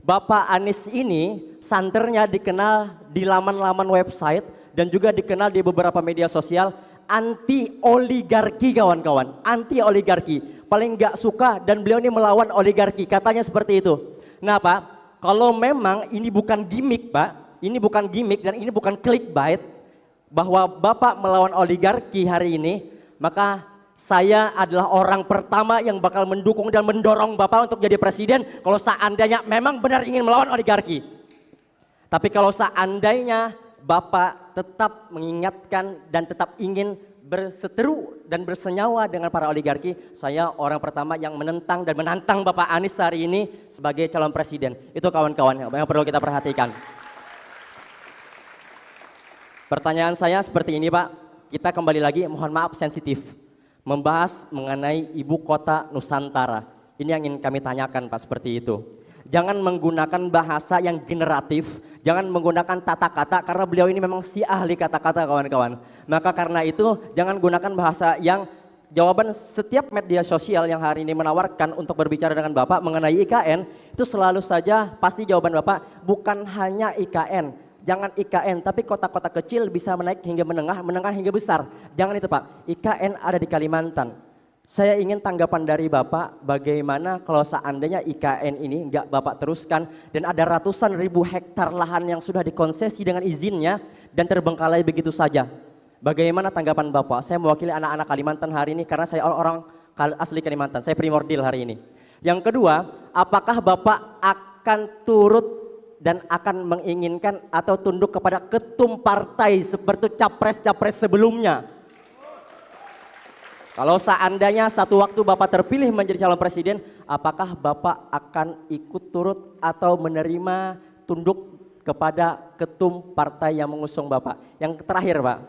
Bapak Anies ini santernya dikenal di laman-laman website dan juga dikenal di beberapa media sosial anti oligarki kawan-kawan, anti oligarki. Paling nggak suka dan beliau ini melawan oligarki, katanya seperti itu. Nah Pak, kalau memang ini bukan gimmick Pak, ini bukan gimmick dan ini bukan clickbait bahwa Bapak melawan oligarki hari ini, maka saya adalah orang pertama yang bakal mendukung dan mendorong Bapak untuk jadi presiden kalau seandainya memang benar ingin melawan oligarki. Tapi kalau seandainya Bapak tetap mengingatkan dan tetap ingin berseteru dan bersenyawa dengan para oligarki, saya orang pertama yang menentang dan menantang Bapak Anies hari ini sebagai calon presiden. Itu kawan-kawan yang perlu kita perhatikan. Pertanyaan saya seperti ini Pak, kita kembali lagi, mohon maaf sensitif, membahas mengenai ibu kota Nusantara. Ini yang ingin kami tanyakan Pak, seperti itu. Jangan menggunakan bahasa yang generatif, jangan menggunakan tata kata karena beliau ini memang si ahli kata-kata kawan-kawan. Maka karena itu jangan gunakan bahasa yang jawaban setiap media sosial yang hari ini menawarkan untuk berbicara dengan Bapak mengenai IKN, itu selalu saja pasti jawaban Bapak bukan hanya IKN. Jangan IKN, tapi kota-kota kecil bisa menaik hingga menengah, menengah hingga besar. Jangan itu Pak, IKN ada di Kalimantan. Saya ingin tanggapan dari Bapak bagaimana kalau seandainya IKN ini enggak Bapak teruskan dan ada ratusan ribu hektar lahan yang sudah dikonsesi dengan izinnya dan terbengkalai begitu saja. Bagaimana tanggapan Bapak? Saya mewakili anak-anak Kalimantan hari ini karena saya orang asli Kalimantan, saya primordial hari ini. Yang kedua, apakah Bapak akan turut dan akan menginginkan atau tunduk kepada ketum partai seperti capres-capres sebelumnya? Kalau seandainya satu waktu Bapak terpilih menjadi calon presiden, apakah Bapak akan ikut turut atau menerima tunduk kepada ketum partai yang mengusung Bapak? Yang terakhir Pak,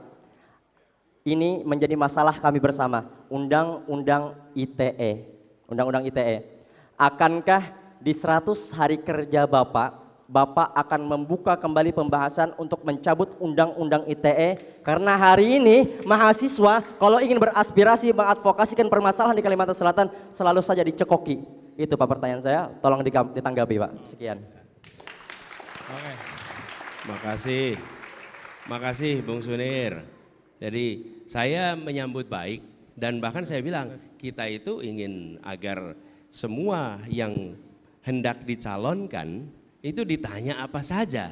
ini menjadi masalah kami bersama, Undang-Undang ITE. Undang-Undang ITE. Akankah di 100 hari kerja Bapak akan membuka kembali pembahasan untuk mencabut Undang-Undang ITE karena hari ini mahasiswa kalau ingin beraspirasi mengadvokasikan permasalahan di Kalimantan Selatan selalu saja dicekoki. Itu Pak pertanyaan saya, tolong ditanggapi Pak. Sekian. Oke. Makasih Bung Sunir. Jadi saya menyambut baik dan bahkan saya bilang kita itu ingin agar semua yang hendak dicalonkan itu ditanya apa saja.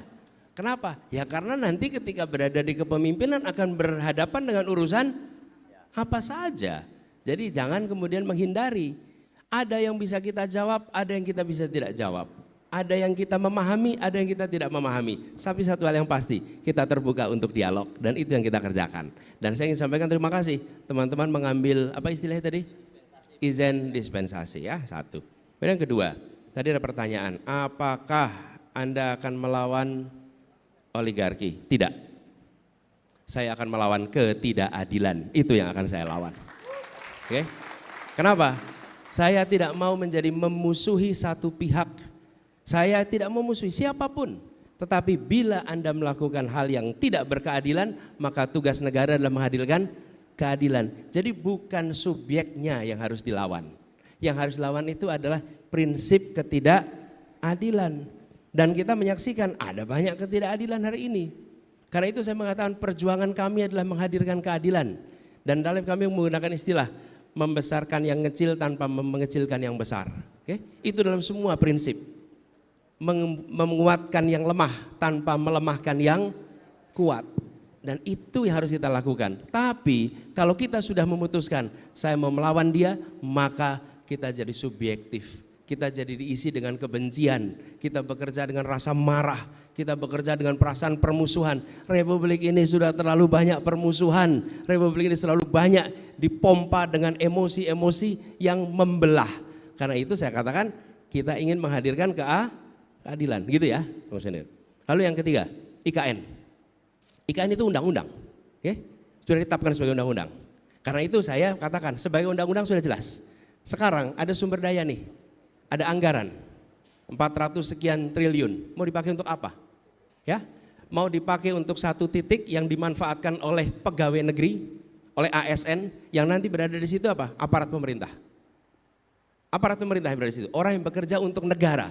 Kenapa? Ya karena nanti ketika berada di kepemimpinan akan berhadapan dengan urusan apa saja. Jadi jangan kemudian menghindari. Ada yang bisa kita jawab, ada yang kita bisa tidak jawab. Ada yang kita memahami, ada yang kita tidak memahami. Tapi satu hal yang pasti, kita terbuka untuk dialog dan itu yang kita kerjakan. Dan saya ingin sampaikan terima kasih teman-teman mengambil apa istilahnya tadi? Izin dispensasi ya, satu. Dan yang kedua, tadi ada pertanyaan, apakah Anda akan melawan oligarki? Tidak. Saya akan melawan ketidakadilan, itu yang akan saya lawan. Oke? Kenapa? Saya tidak mau menjadi memusuhi satu pihak. Saya tidak memusuhi siapapun. Tetapi bila Anda melakukan hal yang tidak berkeadilan, maka tugas negara adalah menghadirkan keadilan. Jadi bukan subjeknya yang harus dilawan. Yang harus dilawan itu adalah prinsip ketidakadilan. Dan kita menyaksikan ada banyak ketidakadilan hari ini. Karena itu saya mengatakan perjuangan kami adalah menghadirkan keadilan. Dan dalam kami menggunakan istilah membesarkan yang kecil tanpa mengecilkan yang besar. Oke? Itu dalam semua prinsip. Menguatkan yang lemah tanpa melemahkan yang kuat. Dan itu yang harus kita lakukan. Tapi kalau kita sudah memutuskan saya mau melawan dia, maka kita jadi subjektif. Kita jadi diisi dengan kebencian, kita bekerja dengan rasa marah, kita bekerja dengan perasaan permusuhan. Republik ini sudah terlalu banyak permusuhan, republik ini selalu banyak dipompa dengan emosi-emosi yang membelah. Karena itu saya katakan kita ingin menghadirkan keadilan, gitu ya. Lalu yang ketiga, IKN. IKN itu undang-undang, sudah ditetapkan sebagai undang-undang. Karena itu saya katakan sebagai undang-undang sudah jelas. Sekarang ada sumber daya nih. Ada anggaran 400 sekian triliun, mau dipakai untuk apa? Ya, mau dipakai untuk satu titik yang dimanfaatkan oleh pegawai negeri, oleh ASN yang nanti berada di situ apa? Aparat pemerintah. Aparat pemerintah yang berada di situ, orang yang bekerja untuk negara.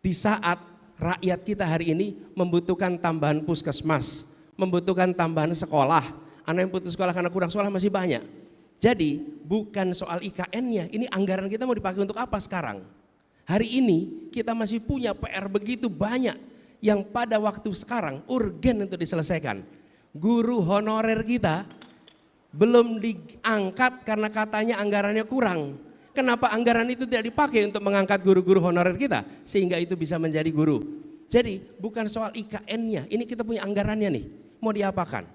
di saat rakyat kita hari ini membutuhkan tambahan puskesmas, membutuhkan tambahan sekolah, anak yang putus sekolah karena kurang sekolah masih banyak. Jadi bukan soal IKN-nya, ini anggaran kita mau dipakai untuk apa sekarang? Hari ini kita masih punya PR begitu banyak yang pada waktu sekarang urgen untuk diselesaikan. Guru honorer kita belum diangkat karena katanya anggarannya kurang. Kenapa anggaran itu tidak dipakai untuk mengangkat guru-guru honorer kita sehingga itu bisa menjadi guru? Jadi bukan soal IKN-nya, ini kita punya anggarannya nih, mau diapakan?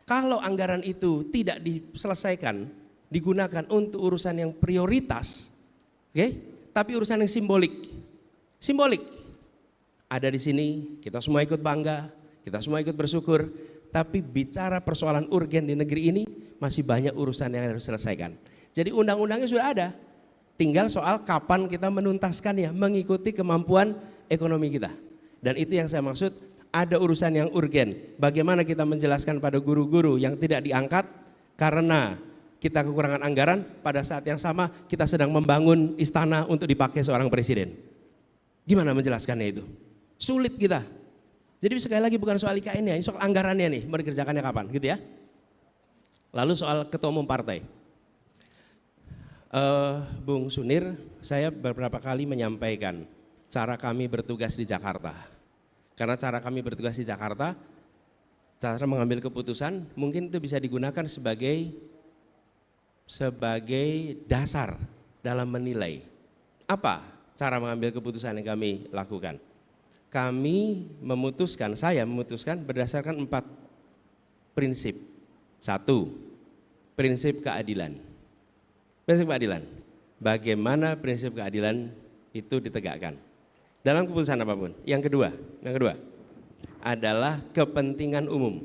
Kalau anggaran itu tidak diselesaikan, digunakan untuk urusan yang prioritas, oke? Tapi urusan yang simbolik. Ada di sini, kita semua ikut bangga, kita semua ikut bersyukur, tapi bicara persoalan urgen di negeri ini masih banyak urusan yang harus diselesaikan. Jadi undang-undangnya sudah ada, tinggal soal kapan kita menuntaskannya mengikuti kemampuan ekonomi kita. Dan itu yang saya maksud, ada urusan yang urgen. Bagaimana kita menjelaskan pada guru-guru yang tidak diangkat karena kita kekurangan anggaran, pada saat yang sama kita sedang membangun istana untuk dipakai seorang presiden. Gimana menjelaskannya itu? Sulit kita. Jadi sekali lagi bukan soal IKN-nya, ini soal anggarannya nih, mau dikerjakannya kapan gitu ya. Lalu soal ketua umum partai. Bung Sunir, saya beberapa kali menyampaikan cara kami bertugas di Jakarta. Karena cara kami bertugas di Jakarta, cara mengambil keputusan mungkin itu bisa digunakan sebagai dasar dalam menilai. Apa cara mengambil keputusan yang kami lakukan? Kami memutuskan, saya memutuskan berdasarkan 4 prinsip. 1, prinsip keadilan. Prinsip keadilan, bagaimana prinsip keadilan itu ditegakkan dalam keputusan apapun. Yang kedua adalah kepentingan umum,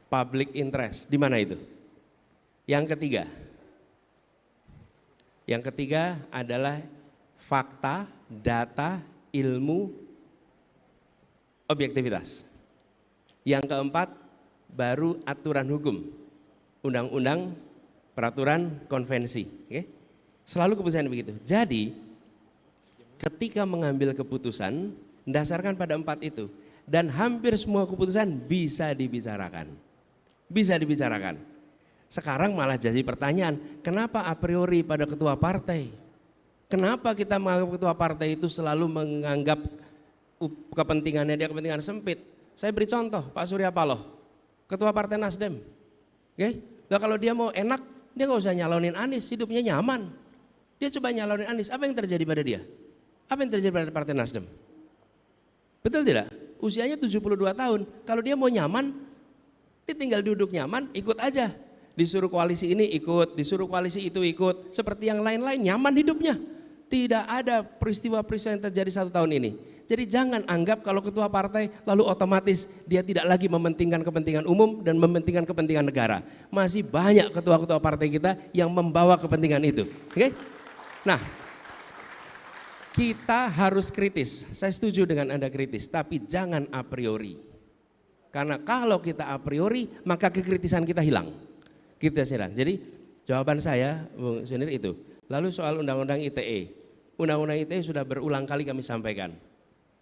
public interest. Di mana itu? Yang ketiga adalah fakta, data, ilmu, objektivitas. Yang keempat baru aturan hukum, undang-undang, peraturan, konvensi. Oke? Selalu keputusan begitu. Jadi ketika mengambil keputusan mendasarkan pada 4 itu, dan hampir semua keputusan bisa dibicarakan. Sekarang malah jadi pertanyaan, kenapa a priori pada ketua partai? Kenapa kita menganggap ketua partai itu selalu menganggap kepentingannya dia kepentingan sempit? Saya beri contoh, Pak Surya Paloh, ketua partai Nasdem. Oke? Nah, kalau dia mau enak, dia nggak usah nyalonin Anies, hidupnya nyaman. Dia coba nyalonin Anies, apa yang terjadi pada dia? Apa yang terjadi pada partai Nasdem? Betul tidak? Usianya 72 tahun, kalau dia mau nyaman, dia tinggal duduk nyaman, ikut aja. Disuruh koalisi ini ikut, disuruh koalisi itu ikut, seperti yang lain-lain, nyaman hidupnya. Tidak ada peristiwa-peristiwa yang terjadi 1 tahun ini. Jadi jangan anggap kalau ketua partai lalu otomatis dia tidak lagi mementingkan kepentingan umum dan mementingkan kepentingan negara. Masih banyak ketua-ketua partai kita yang membawa kepentingan itu. Oke? Nah, kita harus kritis. Saya setuju dengan Anda kritis, tapi jangan a priori. Karena kalau kita a priori, maka kekritisan kita hilang. Jadi jawaban saya, Bung Sunir itu. Lalu soal undang-undang ITE. Undang-undang ITE sudah berulang kali kami sampaikan.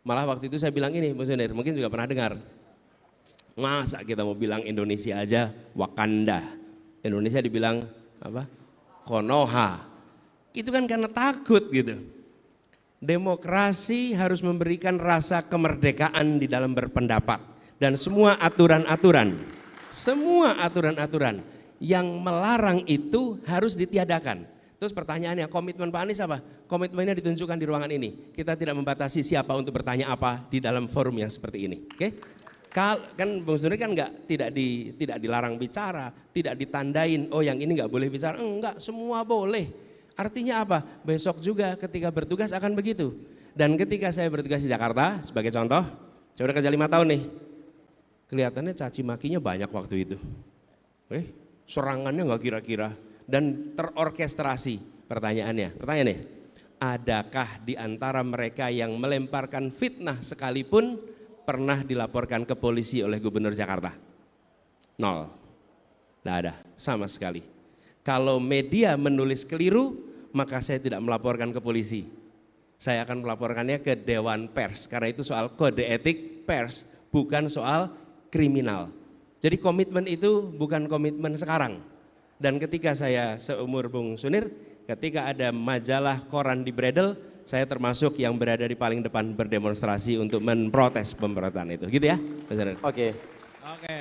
Malah waktu itu saya bilang ini, Bung Sunir, mungkin juga pernah dengar. Masa kita mau bilang Indonesia aja Wakanda. Indonesia dibilang apa? Konoha. Itu kan karena takut gitu. Demokrasi harus memberikan rasa kemerdekaan di dalam berpendapat. Dan semua aturan-aturan yang melarang itu harus ditiadakan. Terus pertanyaannya, komitmen Pak Anies apa? Komitmennya ditunjukkan di ruangan ini. Kita tidak membatasi siapa untuk bertanya apa di dalam forum yang seperti ini. Oke? Kan Bung Sunir kan tidak dilarang bicara, tidak ditandain, oh yang ini nggak boleh bicara. Enggak, semua boleh. Artinya apa? Besok juga ketika bertugas akan begitu. Dan ketika saya bertugas di Jakarta, sebagai contoh, saya udah kerja 5 tahun nih. Kelihatannya caci makinya banyak waktu itu. Serangannya nggak kira-kira. Dan terorkestrasi. Pertanyaannya, adakah di antara mereka yang melemparkan fitnah sekalipun pernah dilaporkan ke polisi oleh Gubernur Jakarta? 0, tidak ada sama sekali. Kalau media menulis keliru, maka saya tidak melaporkan ke polisi. saya akan melaporkannya ke Dewan Pers karena itu soal kode etik pers, bukan soal kriminal. Jadi komitmen itu bukan komitmen sekarang. Dan ketika saya seumur Bung Sunir, ketika ada majalah koran di Bredel, saya termasuk yang berada di paling depan berdemonstrasi untuk memprotes pemberontakan itu. Gitu ya, Mas Sunir? Oke. Oke.